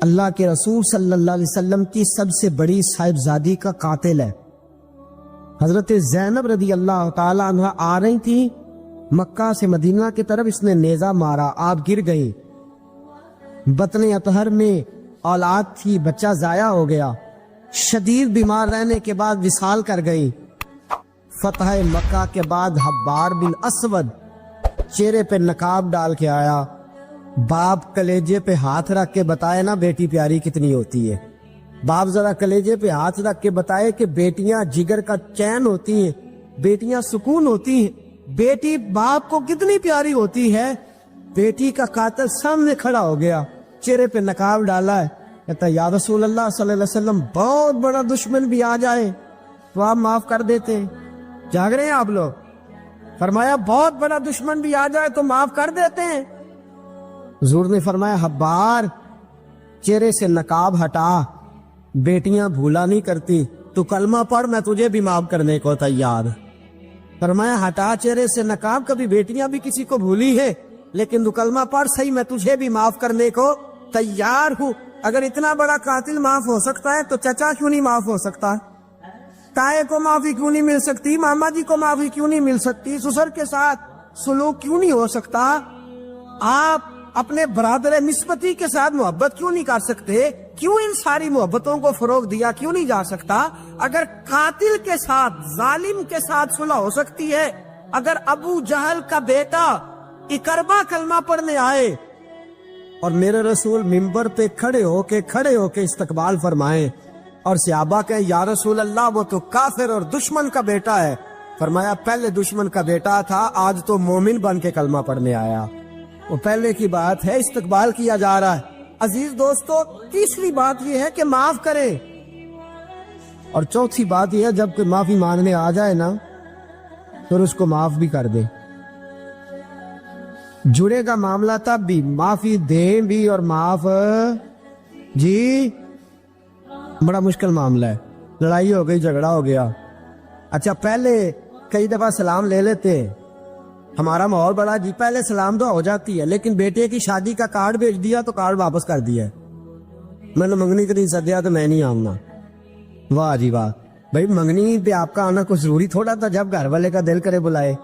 اللہ کے رسول صلی اللہ علیہ وسلم کی سب سے بڑی صاحبزادی کا قاتل ہے۔ حضرت زینب رضی اللہ تعالی عنہ آ رہی تھی مکہ سے مدینہ کی طرف، اس نے نیزہ مارا، آپ گر گئی۔ بطن اطہر میں اولاد تھی، بچہ ضائع ہو گیا، شدید بیمار رہنے کے بعد وصال کر گئی۔ فتح مکہ کے بعد حبار بن اسود چہرے پہ نقاب ڈال کے آیا، باپ کلیجے پہ ہاتھ رکھ کے بتائے نا بیٹی پیاری کتنی ہوتی ہے۔ باپ ذرا کلیجے پہ ہاتھ رکھ کے بتائے کہ بیٹیاں جگر کا چین ہوتی ہیں، بیٹیاں سکون ہوتی ہیں، بیٹی باپ کو کتنی پیاری ہوتی ہے۔ بیٹی کا قاتل سامنے کھڑا ہو گیا، چہرے پہ نقاب ڈالا ہے، کہتا یا رسول اللہ صلی اللہ علیہ وسلم بہت بڑا دشمن بھی آ جائے تو آپ معاف کر دیتے ہیں۔ جاگ رہے ہیں آپ لوگ؟ فرمایا بہت بڑا دشمن بھی آ جائے تو معاف کر دیتے ہیں۔ حضور نے فرمایا حبار چہرے سے نقاب ہٹا، بیٹیاں بھولا نہیں کرتی، تو کلمہ پڑھ میں تجھے بھی معاف کرنے کو تیار۔ فرمایا ہٹا چہرے سے نقاب، کبھی بیٹیاں بھی کسی کو بھولی ہے لیکن تو کلمہ پڑھ صحیح، میں تجھے بھی معاف کرنے کو تیار ہوں۔ اگر اتنا بڑا قاتل معاف ہو سکتا ہے تو چچا کیوں نہیں معاف ہو سکتا؟ تائے کو معافی کیوں نہیں مل سکتی؟ ماما جی کو معافی کیوں نہیں مل سکتی؟ سسر کے ساتھ سلوک کیوں نہیں ہو سکتا؟ آپ اپنے برادر نسبتی کے ساتھ محبت کیوں نہیں کر سکتے؟ کیوں ان ساری محبتوں کو فروغ دیا کیوں نہیں جا سکتا؟ اگر قاتل کے ساتھ ظالم کے ساتھ صلح ہو سکتی ہے، اگر ابو جہل کا بیٹا اکربا کلمہ پڑھنے آئے اور میرے رسول منبر پہ کھڑے ہو کے استقبال فرمائے اور صحابہ کہیں یا رسول اللہ وہ تو کافر اور دشمن کا بیٹا ہے، فرمایا پہلے دشمن کا بیٹا تھا، آج تو مومن بن کے کلمہ پڑھنے آیا۔ وہ پہلے کی بات ہے، استقبال کیا جا رہا ہے۔ عزیز دوستو، تیسری بات یہ ہے کہ معاف کریں، اور چوتھی بات یہ ہے جب کوئی معافی مانگنے آ جائے نا پھر اس کو معاف بھی کر دیں۔ جڑے گا معاملہ تب بھی، معافی دیں بھی اور معاف جی بڑا مشکل معاملہ ہے۔ لڑائی ہو گئی، جھگڑا ہو گیا، اچھا پہلے کئی دفعہ سلام لے لیتے، ہمارا ماحول بڑا جی پہلے سلام دعا ہو جاتی ہے، لیکن بیٹے کی شادی کا کارڈ بھیج دیا تو کارڈ واپس کر دیا، میں نے منگنی کے نہیں سدیا تو میں نہیں آؤں گا۔ واہ جی واہ، بھائی منگنی پہ آپ کا آنا کچھ ضروری تھوڑا تھا، جب گھر والے کا دل کرے بلائے۔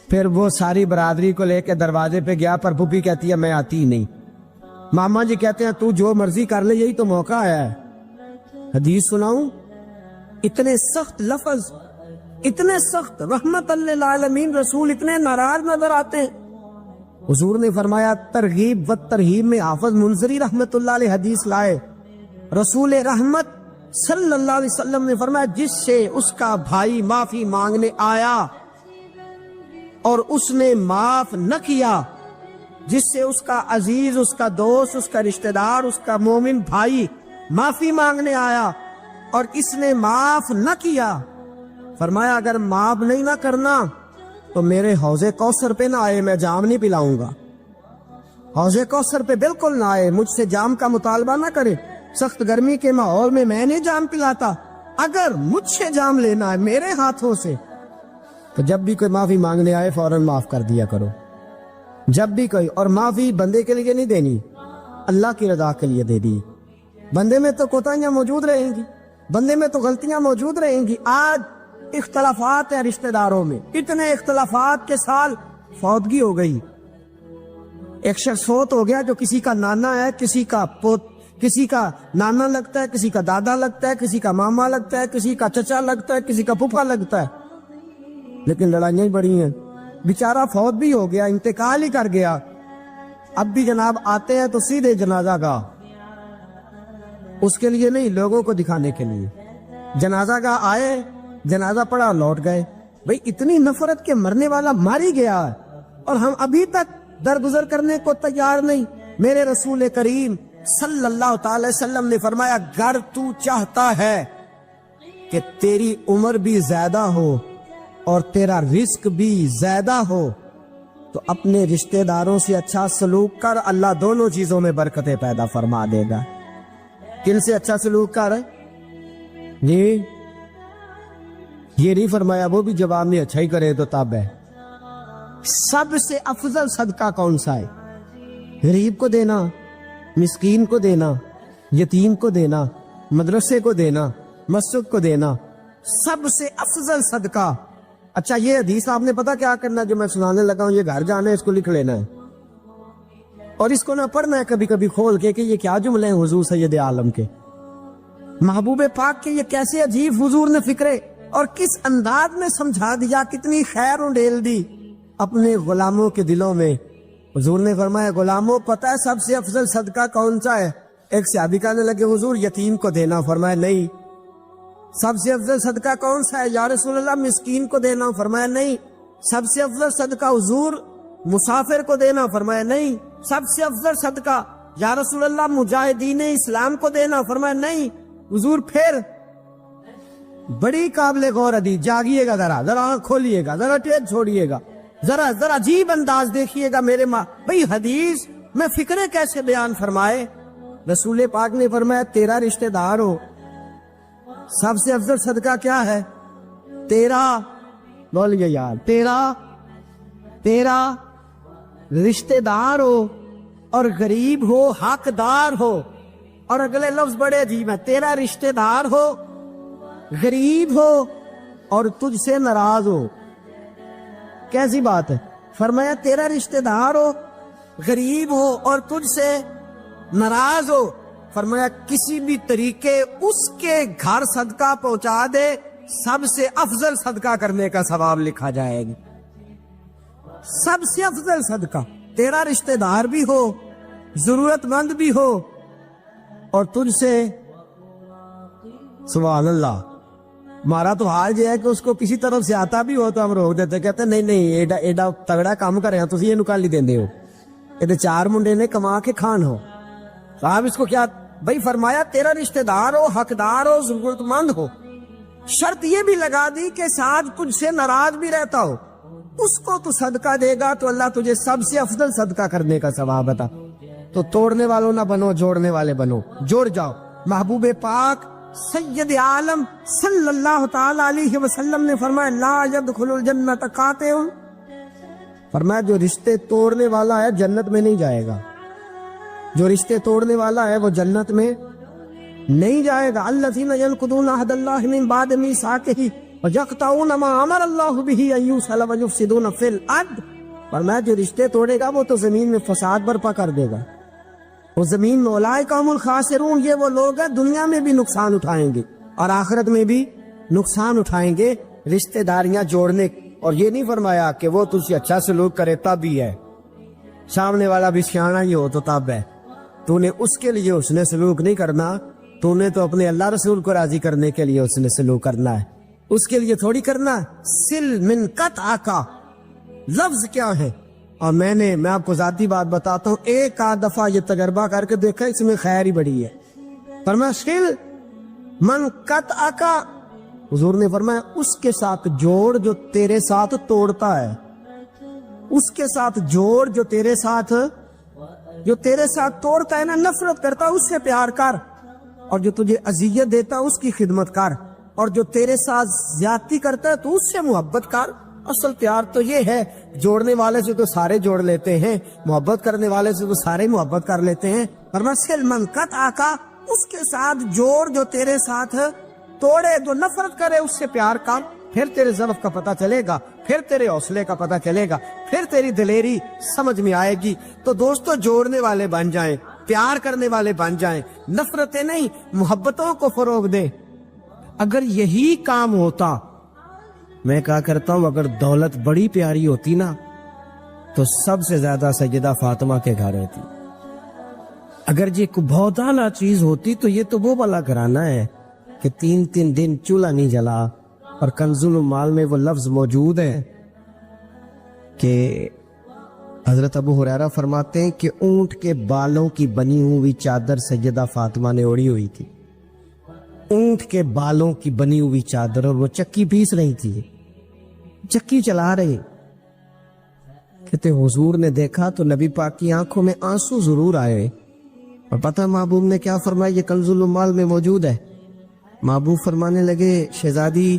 پھر وہ ساری برادری کو لے کے دروازے پہ گیا، پر پھوپھی کہتی ہے میں آتی ہی نہیں، ماما جی کہتے ہیں تو جو مرضی کر لے، یہی تو موقع آیا ہے۔ حدیث سناؤں، اتنے سخت لفظ، اتنے سخت، رحمت للعالمین رسول اتنے ناراض نظر آتے ہیں۔ حضور نے فرمایا ترغیب و ترہیب میں حافظ منذری رحمت اللہ علیہ حدیث لائے، رسول رحمت صلی اللہ علیہ وسلم نے فرمایا جس سے اس کا بھائی معافی مانگنے آیا اور اس نے معاف نہ کیا، جس سے اس کا عزیز، اس کا دوست، اس کا رشتہ دار، اس کا مومن بھائی معافی مانگنے آیا اور اس نے معاف نہ کیا، فرمایا اگر معاف نہیں نہ کرنا تو میرے حوض کوثر پہ نہ آئے، میں جام نہیں پلاؤں گا۔ حوض کوثر پہ بالکل نہ آئے، مجھ سے جام کا مطالبہ نہ کرے، سخت گرمی کے ماحول میں میں نہیں جام پلاتا، اگر مجھ سے جام لینا ہے میرے ہاتھوں سے تو جب بھی کوئی معافی مانگنے آئے فوراً معاف کر دیا کرو، جب بھی کوئی۔ اور معافی بندے کے لیے نہیں دینی، اللہ کی رضا کے لیے دے دی۔ بندے میں تو کوتاہیاں موجود رہیں گی، بندے میں تو غلطیاں موجود رہیں گی۔ آج اختلافات ہیں رشتہ داروں میں، اتنے اختلافات کے سال فوتگی ہو گئی، ایک شخص فوت ہو گیا جو کسی کا نانا ہے، کسی کا پوت، کسی کا نانا لگتا ہے، کسی کا دادا لگتا ہے، کسی کا ماما لگتا ہے، کسی کا چچا لگتا ہے، کسی کا پھپھا لگتا ہے، لیکن لڑائیاں بڑی ہیں۔ بیچارہ فوت بھی ہو گیا، انتقال ہی کر گیا، اب بھی جناب آتے ہیں تو سیدھے جنازہ گاہ، اس کے لیے نہیں، لوگوں کو دکھانے کے لیے۔ جنازہ گاہ آئے، جنازہ پڑا، لوٹ گئے۔ بھئی اتنی نفرت کے مرنے والا ماری گیا ہے اور ہم ابھی تک درگزر کرنے کو تیار نہیں۔ میرے رسول کریم صلی اللہ تعالی وسلم نے فرمایا اگر تو چاہتا ہے کہ تیری عمر بھی زیادہ ہو اور تیرا رزق بھی زیادہ ہو تو اپنے رشتہ داروں سے اچھا سلوک کر، اللہ دونوں چیزوں میں برکتیں پیدا فرما دے گا۔ کن سے اچھا سلوک کر جی؟ یہ نہیں فرمایا وہ بھی جواب میں اچھا ہی کرے تو تب ہے۔ سب سے افضل صدقہ کون سا ہے؟ غریب کو دینا، مسکین کو دینا، یتیم کو دینا، مدرسے کو دینا، مسجد کو دینا، سب سے افضل صدقہ۔ اچھا یہ حدیث آپ نے پتا کیا کرنا جو میں سنانے لگا ہوں، یہ گھر جانا ہے، اس کو لکھ لینا ہے اور اس کو نہ پڑھنا ہے کبھی کبھی کھول کے کہ یہ کیا جملے ہیں حضور سید عالم کے، محبوب پاک کے یہ کیسے عجیب حضور نے فکرے اور کس انداز میں سمجھا دیا، کتنی خیر ڈیل دی اپنے غلاموں کے دلوں میں۔ حضور نے فرمایا غلاموں پتہ ہے سب سے افضل صدقہ کون سا ہے؟ ایک صحابی کہنے لگے حضور یتیم کو دینا، فرمایا نہیں۔ سب سے افضل صدقہ کون سا ہے یا رسول اللہ؟ مسکین کو دینا، فرمایا نہیں۔ سب سے افضل صدقہ حضور مسافر کو دینا، فرمایا نہیں۔ سب سے افضل صدقہ یا رسول اللہ مجاہدین اسلام کو دینا، فرمایا نہیں۔ حضور پھر بڑی قابل غور حدیث، جاگیے گا ذرا آنکھ کھولیے گا، ذرا ٹیک چھوڑیے گا، ذرا عجیب انداز دیکھیے گا میرے ماں بھئی حدیث میں فکرے کیسے بیان فرمائے۔ رسول پاک نے فرمایا تیرا رشتہ دار ہو، سب سے افضل صدقہ کیا ہے؟ تیرا، بولیے یار، تیرا رشتہ دار ہو اور غریب ہو، حقدار ہو، اور اگلے لفظ بڑے عجیب ہیں، تیرا رشتہ دار ہو، غریب ہو اور تجھ سے ناراض ہو۔ کیسی بات ہے؟ فرمایا تیرا رشتہ دار ہو، غریب ہو اور تجھ سے ناراض ہو، فرمایا کسی بھی طریقے اس کے گھر صدقہ پہنچا دے، سب سے افضل صدقہ کرنے کا ثواب لکھا جائے گا۔ سب سے افضل صدقہ، تیرا رشتہ دار بھی ہو، ضرورت مند بھی ہو اور تجھ سے، سبحان اللہ، ہمارا تو حال یہ ہے کہ اس کو کسی طرف سے آتا بھی ہو تو ہم روک دیتے، کہتے نہیں ایڈا تگڑا کام کرے ہیں تسی یہ نکالی دیندے ہو، یہ چار منڈے نے کما کے کھان ہو، صاحب اس کو کیا بھائی؟ فرمایا تیرا رشتہ دار ہو، حقدار ہو، ضرورت مند ہو، شرط یہ بھی لگا دی کہ ساتھ تجھ سے ناراض بھی رہتا ہو، اس کو تو صدقہ دے گا تو اللہ تجھے سب سے افضل صدقہ کرنے کا ثواب عطا۔ تو توڑنے والوں نہ بنو، جوڑنے والے بنو، جوڑ جاؤ۔ محبوب پاک سید عالم صلی اللہ تعالی علیہ وسلم نے فرمایا لا يدخل الجنت قاطع، فرمایا جو رشتے توڑنے والا ہے جنت میں نہیں جائے گا، جو رشتے توڑنے والا ہے وہ جنت میں نہیں جائے گا۔ الذین ینقضون عہد اللہ من بعد میثاقہ ویقطعون ما امر اللہ بہ ان یوصل ویفسدون فی الارض، فرمایا جو رشتے توڑے گا وہ تو زمین میں فساد برپا کر دے گا، وہ زمین میں اولئک هم الخاسرون، یہ وہ لوگ ہیں دنیا میں بھی نقصان اٹھائیں گے اور آخرت میں بھی نقصان اٹھائیں گے رشتہ داریاں جوڑنے۔ اور یہ نہیں فرمایا کہ وہ تجھ سے اچھا سلوک کرے تب ہی ہے، سامنے والا بھی سیاںا ہی ہو تو تب ہے، تو نے اس کے لیے اس نے سلوک نہیں کرنا، تو نے تو اپنے اللہ رسول کو راضی کرنے کے لیے اس نے سلوک کرنا ہے، اس کے لیے تھوڑی کرنا ہے۔ سل من قطع کا لفظ کیا ہے؟ اور میں آپ کو ذاتی بات بتاتا ہوں، ایک آدھ دفعہ یہ تجربہ کر کے دیکھا، اس میں خیر ہی بڑی ہے۔ فرمایا سل من قطع کا، حضور نے فرمایا اس کے ساتھ جوڑ جو تیرے ساتھ توڑتا ہے، اس کے ساتھ جوڑ جو تیرے ساتھ توڑتا ہے نا، نفرت کرتا اس سے پیار کر، اور جو تجھے اذیت دیتا اس کی خدمت کر، اور جو تیرے ساتھ زیادتی کرتا ہے تو اس سے محبت کر۔ اصل پیار تو یہ ہے، جوڑنے والے سے تو سارے جوڑ لیتے ہیں، محبت کرنے والے سے تو سارے محبت کر لیتے ہیں۔ فرمایا سل من قطع کا، اس کے ساتھ جوڑ جو تیرے ساتھ توڑے، جو نفرت کرے اس سے پیار کر، پھر تیرے ضعف کا پتہ چلے گا، پھر تیرے حوصلے کا پتہ چلے گا، پھر تیری دلیری سمجھ میں آئے گی۔ تو دوستو جوڑنے والے بن جائیں، پیار کرنے والے بن جائیں، نفرتیں نہیں محبتوں کو فروغ دیں۔ اگر یہی کام ہوتا، میں کہا کرتا ہوں اگر دولت بڑی پیاری ہوتی نا تو سب سے زیادہ سیدہ فاطمہ کے گھر رہتی۔ اگر یہ کوئی بہت اعلیٰ چیز ہوتی تو یہ تو وہ والا گھرانہ ہے کہ 3 دن چولہا نہیں جلا، اور کنز المال میں وہ لفظ موجود ہے کہ حضرت ابو ہریرہ فرماتے ہیں کہ اونٹ کے بالوں کی بنی ہوئی چادر سیدہ فاطمہ نے اوڑھی ہوئی تھی، اونٹ کے بالوں کی بنی ہوئی چادر، اور وہ چکی پیس رہی تھی، چکی چلا رہی۔ کہتے حضور نے دیکھا تو نبی پاک کی آنکھوں میں آنسو ضرور آئے، اور پتہ محبوب نے کیا فرمایا؟ یہ کنز المال میں موجود ہے۔ محبوب فرمانے لگے شہزادی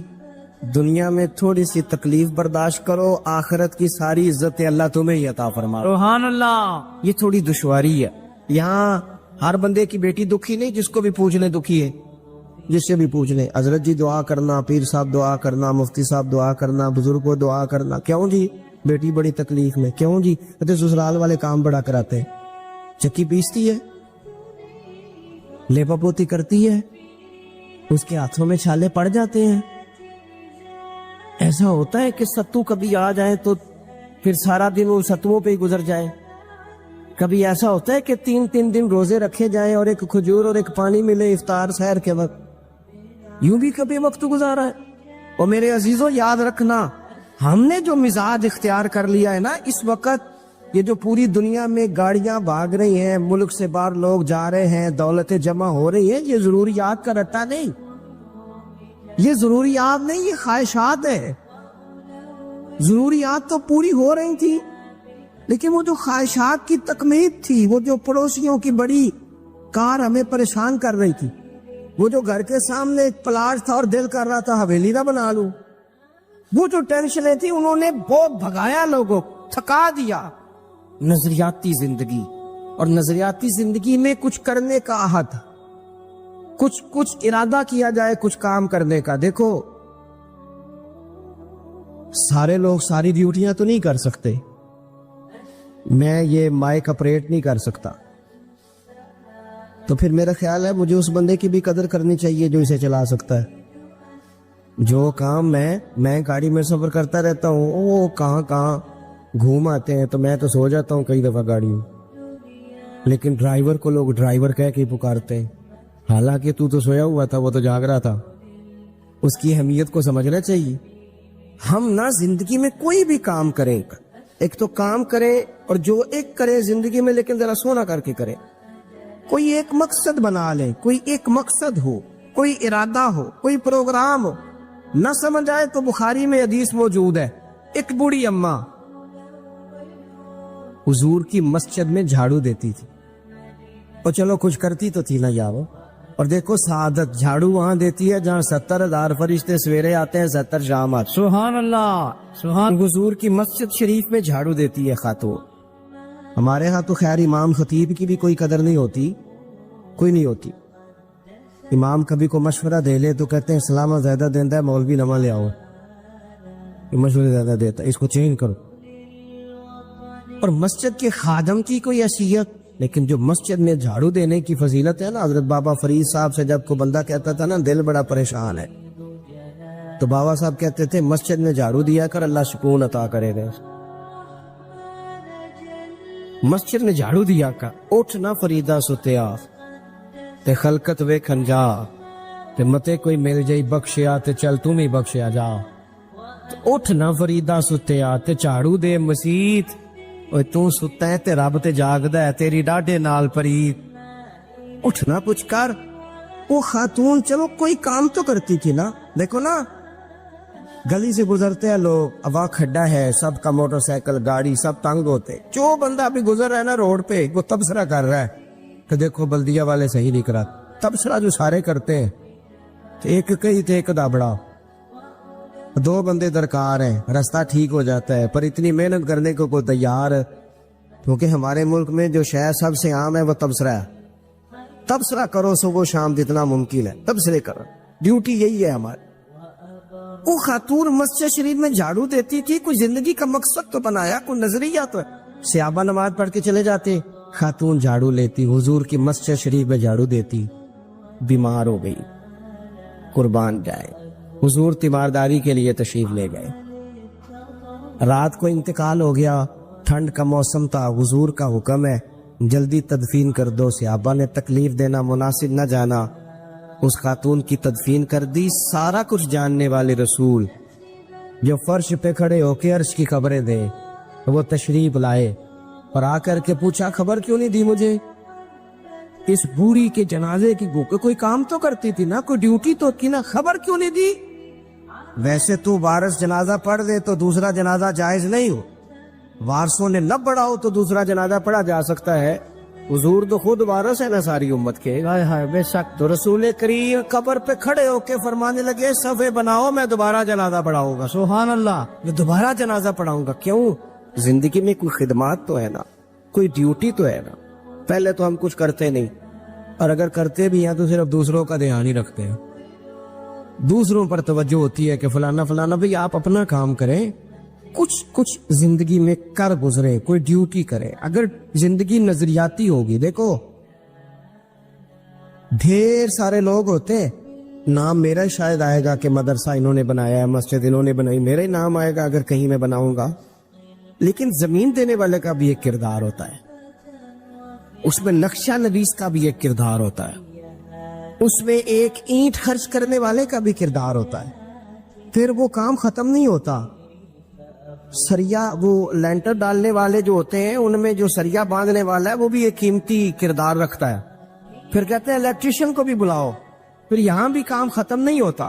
دنیا میں تھوڑی سی تکلیف برداشت کرو، آخرت کی ساری عزت اللہ تمہیں ہی عطا فرما۔ سبحان اللہ۔ یہ تھوڑی دشواری ہے، یہاں ہر بندے کی بیٹی دکھی نہیں، جس کو بھی پوچھ لیں دکھی ہے، جس سے بھی پوچھ لیں حضرت جی دعا کرنا، پیر صاحب دعا کرنا، مفتی صاحب دعا کرنا، بزرگ کو دعا کرنا. کیوں جی؟ بیٹی بڑی تکلیف میں. کیوں جی؟ کہتے سسرال والے کام بڑا کراتے ہیں. چکی پیستی ہے، لیپا پوتی کرتی ہے، اس کے ہاتھوں میں چھالے پڑ جاتے ہیں. ایسا ہوتا ہے کہ ستو کبھی آ جائے تو پھر سارا دن وہ ستوؤں پہ ہی گزر جائے. کبھی ایسا ہوتا ہے کہ 3 دن روزے رکھے جائیں اور ایک کھجور اور ایک پانی ملے افطار سحر کے وقت. یوں بھی کبھی وقت گزارا ہے. اور میرے عزیزوں یاد رکھنا، ہم نے جو مزاج اختیار کر لیا ہے نا اس وقت، یہ جو پوری دنیا میں گاڑیاں بھاگ رہی ہیں، ملک سے باہر لوگ جا رہے ہیں، دولتیں جمع ہو رہی ہیں، یہ ضروریات کا رٹا نہیں، یہ ضروریات نہیں، یہ خواہشات ہے. ضروریات تو پوری ہو رہی تھی، لیکن وہ جو خواہشات کی تکمیل تھی، وہ جو پڑوسیوں کی بڑی کار ہمیں پریشان کر رہی تھی، وہ جو گھر کے سامنے ایک پلاٹ تھا اور دل کر رہا تھا حویلی نہ بنا لوں، وہ جو ٹینشنیں تھی انہوں نے بہت بھگایا، لوگوں تھکا دیا. نظریاتی زندگی، اور نظریاتی زندگی میں کچھ کرنے کا عہد، کچھ ارادہ کیا جائے کچھ کام کرنے کا. دیکھو سارے لوگ ساری ڈیوٹیاں تو نہیں کر سکتے. میں یہ مائک اپریٹ نہیں کر سکتا، تو پھر میرا خیال ہے مجھے اس بندے کی بھی قدر کرنی چاہیے جو اسے چلا سکتا ہے. جو کام میں گاڑی میں سفر کرتا رہتا ہوں، وہ کہاں گھوم آتے ہیں، تو میں تو سو جاتا ہوں کئی دفعہ گاڑی میں، لیکن ڈرائیور کو لوگ ڈرائیور کہہ کے پکارتے ہیں، حالانکہ تو سویا ہوا تھا، وہ تو جاگ رہا تھا. اس کی اہمیت کو سمجھنا چاہیے. ہم نہ زندگی میں کوئی بھی کام کریں، ایک تو کام کریں، اور جو ایک کرے زندگی میں لیکن ذرا سونا کر کے کرے. کوئی ایک مقصد بنا لے، کوئی ایک مقصد ہو، کوئی ارادہ ہو، کوئی پروگرام ہو. نہ سمجھ آئے تو بخاری میں حدیث موجود ہے، ایک بوڑھی اماں حضور کی مسجد میں جھاڑو دیتی تھی، اور چلو کچھ کرتی تو تھی نہ یاو. اور دیکھو سعادت جھاڑو وہاں دیتی ہے جہاں 70,000 فرشتے سویرے آتے ہیں، 70 شام آتے. سبحان اللہ، سبحان. حضور کی مسجد شریف میں جھاڑو دیتی ہے خاتون. ہمارے ہاں تو خیر امام خطیب کی بھی کوئی قدر نہیں ہوتی، کوئی نہیں ہوتی. امام کبھی کو مشورہ دے لے تو کہتے ہیں سلامہ زیادہ دیتا ہے، مولوی نواں لے آؤ، مشورے زیادہ دیتا ہے، اس کو چینج کرو. اور مسجد کے خادم کی کوئی حیثیت، لیکن جو مسجد میں جھاڑو دینے کی فضیلت ہے نا. حضرت بابا فرید صاحب سے جب کو بندہ کہتا تھا نا دل بڑا پریشان ہے، تو بابا صاحب کہتے تھے مسجد میں جھاڑو دیا کر، اللہ سکون عطا کرے گا. مسجد میں جھاڑو دیا کر. اٹھ نہ فریدا ستیا تے خلقت ویکھن جا، تے متے کوئی مل جائی بخشیا تے چل تم ہی بخشیا جا. اٹھ نہ فریدا ستیا تے جھاڑو دے مسیت، اوے تو ستا ہے تے رب تے جاگدا ہے، تیری ڈاڈے نال پرید. اٹھنا کچھ کر. وہ خاتون چلو کوئی کام تو کرتی تھی نا. دیکھو نا گلی سے گزرتے ہیں لوگ، اب کھڈا ہے، سب کا موٹر سائیکل گاڑی سب تنگ ہوتے، جو بندہ بھی گزر رہا ہے نا روڈ پہ وہ تبصرہ کر رہا ہے کہ دیکھو بلدیہ والے صحیح نہیں کرا. تبصرہ جو سارے کرتے ہیں، ایک کئی تے ایک دابڑا، 2 بندے درکار ہیں، راستہ ٹھیک ہو جاتا ہے. پر اتنی محنت کرنے کو کوئی تیار، کیونکہ ہمارے ملک میں جو شے سب سے عام ہے وہ تبصرہ ہے. تبصرہ کرو صبح شام جتنا ممکن ہے، تبصرے کرو، ڈیوٹی یہی ہے ہماری. وہ خاتون مسجد شریف میں جھاڑو دیتی تھی، کوئی زندگی کا مقصد تو بنایا، کوئی نظریہ تو ہے. صحابہ نماز پڑھ کے چلے جاتے، خاتون جھاڑو لیتی، حضور کی مسجد شریف میں جھاڑو دیتی. بیمار ہو گئی، قربان جائے، حضور تیمارداری کے لیے تشریف لے گئے. رات کو انتقال ہو گیا، ٹھنڈ کا موسم تھا، حضور کا حکم ہے جلدی تدفین کر دو. صحابہ نے تکلیف دینا مناسب نہ جانا، اس خاتون کی تدفین کر دی. سارا کچھ جاننے والے رسول جو فرش پہ کھڑے ہو کے عرش کی خبریں دے، وہ تشریف لائے اور آ کر کے پوچھا خبر کیوں نہیں دی مجھے؟ اس بوڑھی کے جنازے کی کوئی کام تو کرتی تھی نا، کوئی ڈیوٹی تو کی نا، خبر کیوں نہیں دی؟ ویسے تو وارث جنازہ پڑھ دے تو دوسرا جنازہ جائز نہیں ہو، وارثوں نے نہ پڑھا ہو تو دوسرا جنازہ پڑھا جا سکتا ہے. حضور تو خود وارث ہے نا ساری امت کے. ہائے ہائے بے شک. تو رسول کریم قبر پہ کھڑے ہو کے فرمانے لگے صفے بناؤ، میں دوبارہ جنازہ پڑھاؤں گا. سبحان اللہ. میں دوبارہ جنازہ پڑھاؤں گا. کیوں؟ زندگی میں کوئی خدمات تو ہے نا، کوئی ڈیوٹی تو ہے نا. پہلے تو ہم کچھ کرتے نہیں، اور اگر کرتے بھی ہیں تو صرف دوسروں کا دھیان ہی رکھتے ہیں, دوسروں پر توجہ ہوتی ہے کہ فلانا فلانا. بھئی آپ اپنا کام کریں, کچھ زندگی میں کر گزرے, کوئی ڈیوٹی کرے. اگر زندگی نظریاتی ہوگی, دیکھو ڈھیر سارے لوگ ہوتے ہیں, نام میرا شاید آئے گا کہ مدرسہ انہوں نے بنایا ہے, مسجد انہوں نے بنائی, میرا ہی نام آئے گا اگر کہیں میں بناؤں گا. لیکن زمین دینے والے کا بھی ایک کردار ہوتا ہے, اس میں نقشہ نویس کا بھی ایک کردار ہوتا ہے, اس میں ایک اینٹ خرچ کرنے والے کا بھی کردار ہوتا ہے. پھر وہ کام ختم نہیں ہوتا. سریا, وہ لینٹر ڈالنے والے جو ہوتے ہیں ان میں جو سریا باندھنے والا ہے وہ بھی ایک قیمتی کردار رکھتا ہے. پھر کہتے ہیں الیکٹریشین کو بھی بلاؤ. پھر یہاں بھی کام ختم نہیں ہوتا.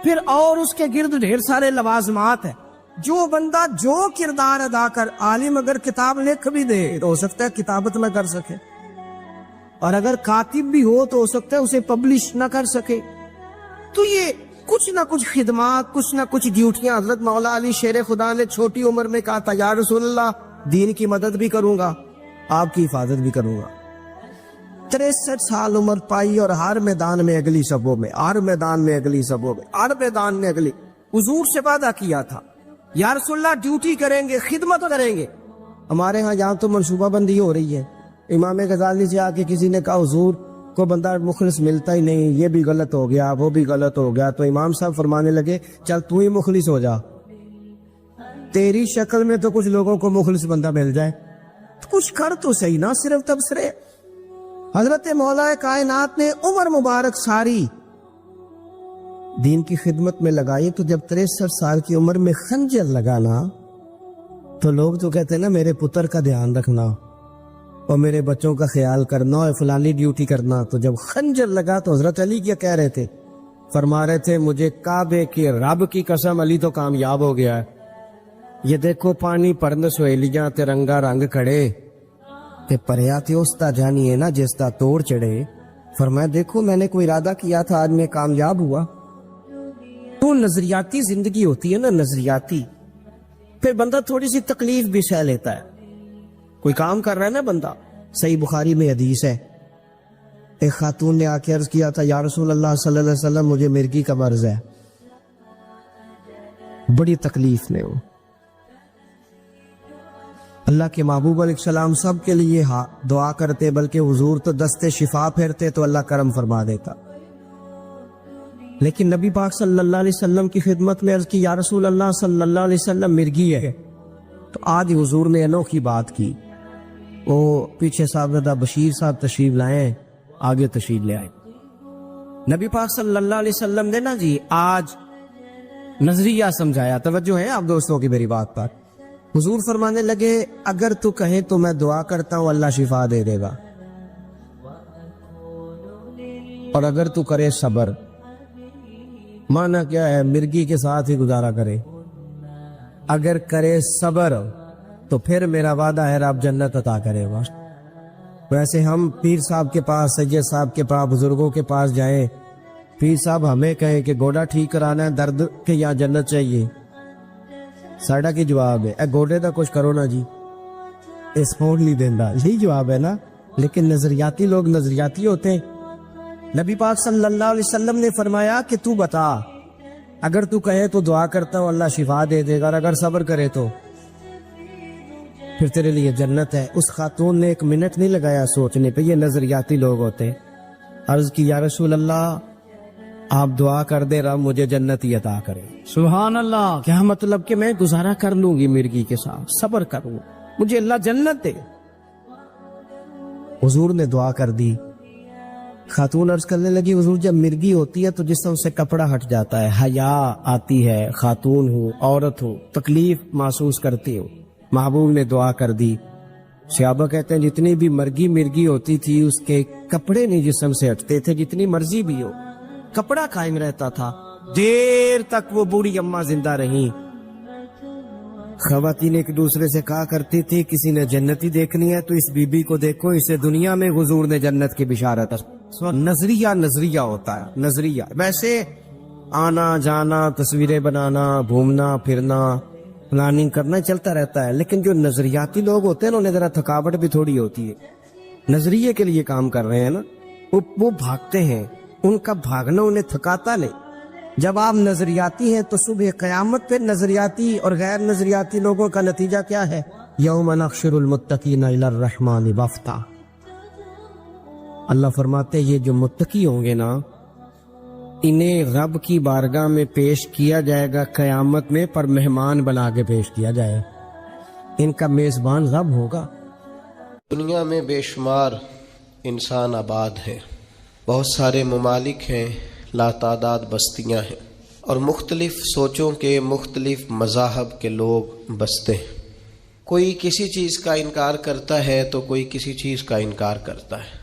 پھر اور اس کے گرد ڈھیر سارے لوازمات ہیں. جو بندہ جو کردار ادا کر, عالم اگر کتاب لکھ بھی دے تو ہو سکتا ہے کتابت نہ کر سکے, اور اگر کاتب بھی ہو تو ہو سکتا ہے اسے پبلش نہ کر سکے. تو یہ کچھ نہ کچھ خدمات, کچھ نہ کچھ ڈیوٹیاں. حضرت مولا علی شیر خدا نے چھوٹی عمر میں کہا تھا, یا رسول اللہ دین کی مدد بھی کروں گا, آپ کی حفاظت بھی کروں گا. 63 سال عمر پائی اور ہر میدان میں اگلی صفوں میں, ہر میدان میں اگلی صفوں میں, ہر میدان میں اگلی. حضور سے وعدہ کیا تھا, یا رسول اللہ ڈیوٹی کریں گے, خدمت کریں گے. ہمارے ہاں یہاں تو منصوبہ بندی ہو رہی ہے. امام غزالی سے آ کے کسی نے کہا حضور کو بندہ مخلص ملتا ہی نہیں, یہ بھی غلط ہو گیا, وہ بھی غلط ہو گیا. تو امام صاحب فرمانے لگے چل تو ہی مخلص ہو جا, تیری شکل میں تو کچھ لوگوں کو مخلص بندہ مل جائے, تو کچھ کر تو صحیح نا, صرف تبصرے. حضرت مولا کائنات نے عمر مبارک ساری دین کی خدمت میں لگائی. تو جب 63 سال کی عمر میں خنجر لگانا تو لوگ تو کہتے ہیں نا میرے پتر کا دھیان رکھنا اور میرے بچوں کا خیال کرنا اور فلانی ڈیوٹی کرنا. تو جب خنجر لگا تو حضرت علی کیا کہہ رہے تھے؟ فرما رہے تھے مجھے کعبے کے رب کی قسم علی تو کامیاب ہو گیا ہے. یہ دیکھو پانی پرن سہیلیاں تے رنگا رنگ کھڑے تے پریا تے اس تا جانیے نا جس تا توڑ چڑھے. فرمایا دیکھو میں نے کوئی ارادہ کیا تھا, آج میں کامیاب ہوا. تو نظریاتی زندگی ہوتی ہے نا, نظریاتی. پھر بندہ تھوڑی سی تکلیف بھی سہ لیتا ہے. کوئی کام کر رہا ہے نا بندہ, صحیح بخاری میں حدیث ہے, ایک خاتون نے آ کے عرض کیا تھا یا رسول اللہ صلی اللہ علیہ وسلم مجھے مرگی کا مرض ہے. بڑی تکلیف میں ہو. اللہ کے محبوب علیہ السلام سب کے لیے دعا کرتے, بلکہ حضور تو دستے شفا پھیرتے تو اللہ کرم فرما دیتا. لیکن نبی پاک صلی اللہ علیہ وسلم کی خدمت میں عرض کی یا رسول اللہ صلی اللہ علیہ وسلم مرگی ہے. تو آج حضور نے انوکھی بات کی. وہ پیچھے صاحبزادہ بشیر صاحب تشریف لائے, آگے تشریف لے آئے. نبی پاک صلی اللہ علیہ وسلم نے نا جی آج نظریہ سمجھایا. توجہ ہے آپ دوستوں کی میری بات پر. حضور فرمانے لگے اگر تو کہے تو میں دعا کرتا ہوں اللہ شفا دے دے گا, اور اگر تو کرے صبر. معنی کیا ہے؟ مرگی کے ساتھ ہی گزارا کرے. اگر کرے صبر تو پھر میرا وعدہ ہے رب جنت عطا کرے گا. ویسے ہم پیر صاحب کے پاس, سید صاحب کے پاس, بزرگوں کے پاس جائیں, پیر صاحب ہمیں کہیں کہ گوڑا ٹھیک کرانا ہے درد کے یا جنت چاہیے, ساڑا کی جواب ہے اے گوڑے دا کچھ کرو نا جی, اس فون نہیں دینا, یہی جواب ہے نا. لیکن نظریاتی لوگ نظریاتی ہوتے ہیں. نبی پاک صلی اللہ علیہ وسلم نے فرمایا کہ تو بتا, اگر تو کہے تو دعا کرتا ہوں اللہ شفا دے دے گا, اور اگر صبر کرے تو پھر تیرے لیے جنت ہے. اس خاتون نے 1 منٹ نہیں لگایا سوچنے پہ, یہ نظریاتی لوگ ہوتے ہیں. عرض کی یا رسول اللہ آپ دعا کر دے رب مجھے جنت ہی عطا کرے. سبحان اللہ. کیا مطلب کہ میں گزارا کر لوں گی مرگی کے ساتھ, صبر کروں, مجھے اللہ جنت دے. حضور نے دعا کر دی. خاتون عرض کرنے لگی حضور جب مرگی ہوتی ہے تو جسم سے کپڑا ہٹ جاتا ہے, حیا آتی ہے, خاتون ہو عورت ہو, تکلیف محسوس کرتی ہو. محبوب نے دعا کر دی. صحابہ کہتے ہیں جتنی بھی مرگی ہوتی تھی اس کے کپڑے نہیں جسم سے ہٹتے تھے, جتنی مرضی بھی ہو کپڑا قائم رہتا تھا. دیر تک وہ بوڑھی اماں زندہ رہیں. خواتین ایک دوسرے سے کہا کرتی تھی کسی نے جنتی دیکھنی ہے تو اس بی بی کو دیکھو, اسے دنیا میں حضور نے جنت کی بشارت. نظریہ ہوتا ہے, نظریہ. ویسے آنا جانا, تصویریں بنانا, گھومنا پھرنا, پلاننگ کرنا چلتا رہتا ہے. لیکن جو نظریاتی لوگ ہوتے ہیں انہیں ذرا تھکاوٹ بھی تھوڑی ہوتی ہے. نظریے کے لیے کام کر رہے ہیں نا, وہ بھاگتے ہیں، ان کا بھاگنا انہیں تھکاتا نہیں۔ جب آپ نظریاتی ہیں تو صبح قیامت پہ نظریاتی اور غیر نظریاتی لوگوں کا نتیجہ کیا ہے؟ یوم نحشر المتقین الی الرحمن وفدا۔ اللہ فرماتے ہیں یہ جو متقی ہوں گے نا، انہیں رب کی بارگاہ میں پیش کیا جائے گا قیامت میں، پر مہمان بنا کے پیش کیا جائے گا، ان کا میزبان رب ہوگا۔ دنیا میں بے شمار انسان آباد ہیں، بہت سارے ممالک ہیں، لاتعداد بستیاں ہیں، اور مختلف سوچوں کے، مختلف مذاہب کے لوگ بستے ہیں۔ کوئی کسی چیز کا انکار کرتا ہے تو کوئی کسی چیز کا انکار کرتا ہے،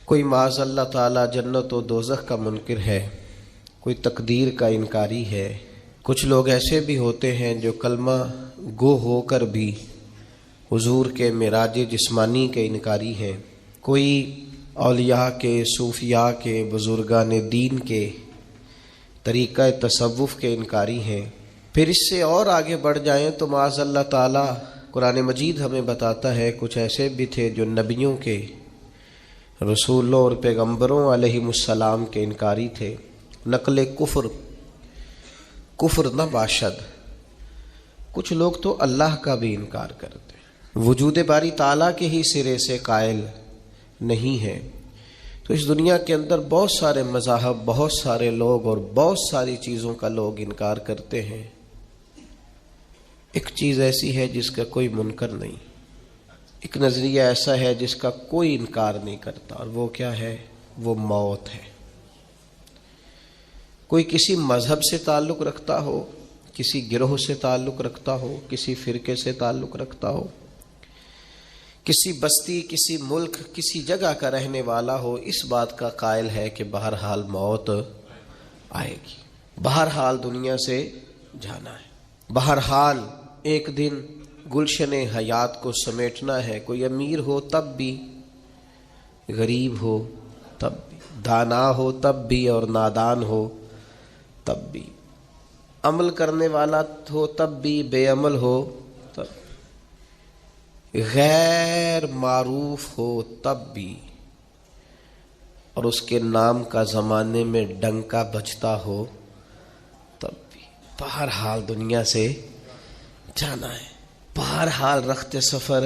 کوئی معاذ اللہ تعالی جنت و دوزخ کا منکر ہے، کوئی تقدیر کا انکاری ہے۔ کچھ لوگ ایسے بھی ہوتے ہیں جو کلمہ گو ہو کر بھی حضور کے معراج جسمانی کے انکاری ہیں، کوئی اولیاء کے، صوفیاء کے، بزرگان دین کے طریقہ تصوف کے انکاری ہیں۔ پھر اس سے اور آگے بڑھ جائیں تو معاذ اللہ تعالی قرآن مجید ہمیں بتاتا ہے کچھ ایسے بھی تھے جو نبیوں کے، رسولوں اور پیغمبروں علیہم السلام کے انکاری تھے۔ نقل کفر نہ باشد، کچھ لوگ تو اللہ کا بھی انکار کرتے ہیں، وجود باری تعالیٰ کے ہی سرے سے قائل نہیں ہے۔ تو اس دنیا کے اندر بہت سارے مذاہب، بہت سارے لوگ اور بہت ساری چیزوں کا لوگ انکار کرتے ہیں۔ ایک چیز ایسی ہے جس کا کوئی منکر نہیں، ایک نظریہ ایسا ہے جس کا کوئی انکار نہیں کرتا، اور وہ کیا ہے؟ وہ موت ہے۔ کوئی کسی مذہب سے تعلق رکھتا ہو، کسی گروہ سے تعلق رکھتا ہو، کسی فرقے سے تعلق رکھتا ہو، کسی بستی، کسی ملک، کسی جگہ کا رہنے والا ہو، اس بات کا قائل ہے کہ بہرحال موت آئے گی، بہرحال دنیا سے جانا ہے، بہرحال ایک دن گلشن حیات کو سمیٹنا ہے۔ کوئی امیر ہو تب بھی، غریب ہو تب بھی، دانا ہو تب بھی اور نادان ہو تب بھی، عمل کرنے والا ہو تب بھی، بے عمل ہو تب بھی، غیر معروف ہو تب بھی، اور اس کے نام کا زمانے میں ڈنکا بجتا ہو تب بھی، بہرحال دنیا سے جانا ہے، بہرحال رخت سفر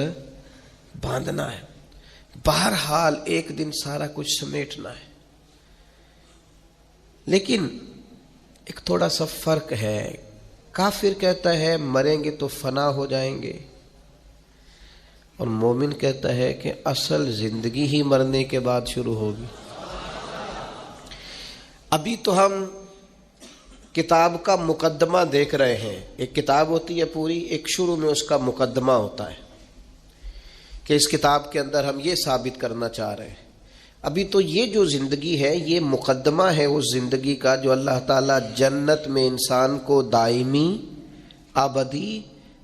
باندھنا ہے، بہرحال ایک دن سارا کچھ سمیٹنا ہے۔ لیکن ایک تھوڑا سا فرق ہے، کافر کہتا ہے مریں گے تو فنا ہو جائیں گے، اور مومن کہتا ہے کہ اصل زندگی ہی مرنے کے بعد شروع ہوگی۔ ابھی تو ہم کتاب کا مقدمہ دیکھ رہے ہیں، ایک کتاب ہوتی ہے پوری، ایک شروع میں اس کا مقدمہ ہوتا ہے کہ اس کتاب کے اندر ہم یہ ثابت کرنا چاہ رہے ہیں۔ ابھی تو یہ جو زندگی ہے یہ مقدمہ ہے اس زندگی کا جو اللہ تعالیٰ جنت میں انسان کو دائمی، ابدی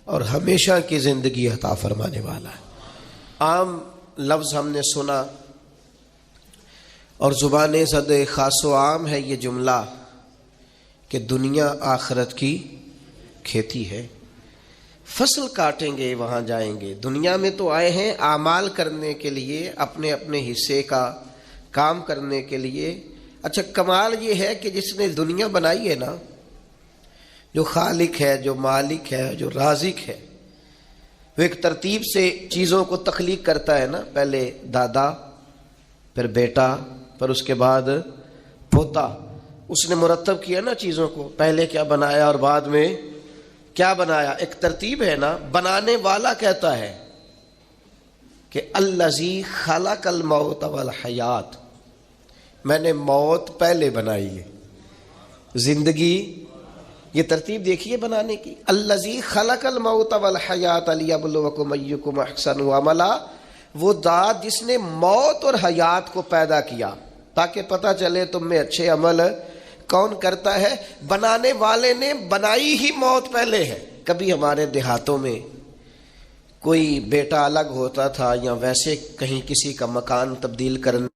اور ہمیشہ کی زندگی عطا فرمانے والا ہے۔ عام لفظ ہم نے سنا اور زبان زد خاص و عام ہے یہ جملہ کہ دنیا آخرت کی کھیتی ہے، فصل کاٹیں گے وہاں جائیں گے۔ دنیا میں تو آئے ہیں اعمال کرنے کے لیے، اپنے اپنے حصے کا کام کرنے کے لیے۔ اچھا کمال یہ ہے کہ جس نے دنیا بنائی ہے نا، جو خالق ہے، جو مالک ہے، جو رازق ہے، وہ ایک ترتیب سے چیزوں کو تخلیق کرتا ہے نا، پہلے دادا، پھر بیٹا، پھر اس کے بعد پوتا۔ اس نے مرتب کیا نا چیزوں کو، پہلے کیا بنایا اور بعد میں کیا بنایا، ایک ترتیب ہے نا۔ بنانے والا کہتا ہے کہ الذی خلق الموت والحیات، میں نے موت پہلے بنائی ہے، زندگی، یہ ترتیب دیکھیے بنانے کی۔ الذی خلق الموت والحیات لیبلوکم ایکم احسن عملا، وہ ذات جس نے موت اور حیات کو پیدا کیا تاکہ پتہ چلے تم میں اچھے عمل کون کرتا ہے۔ بنانے والے نے بنائی ہی موت پہلے ہے۔ کبھی ہمارے دیہاتوں میں کوئی بیٹا الگ ہوتا تھا یا ویسے کہیں کسی کا مکان تبدیل کرنے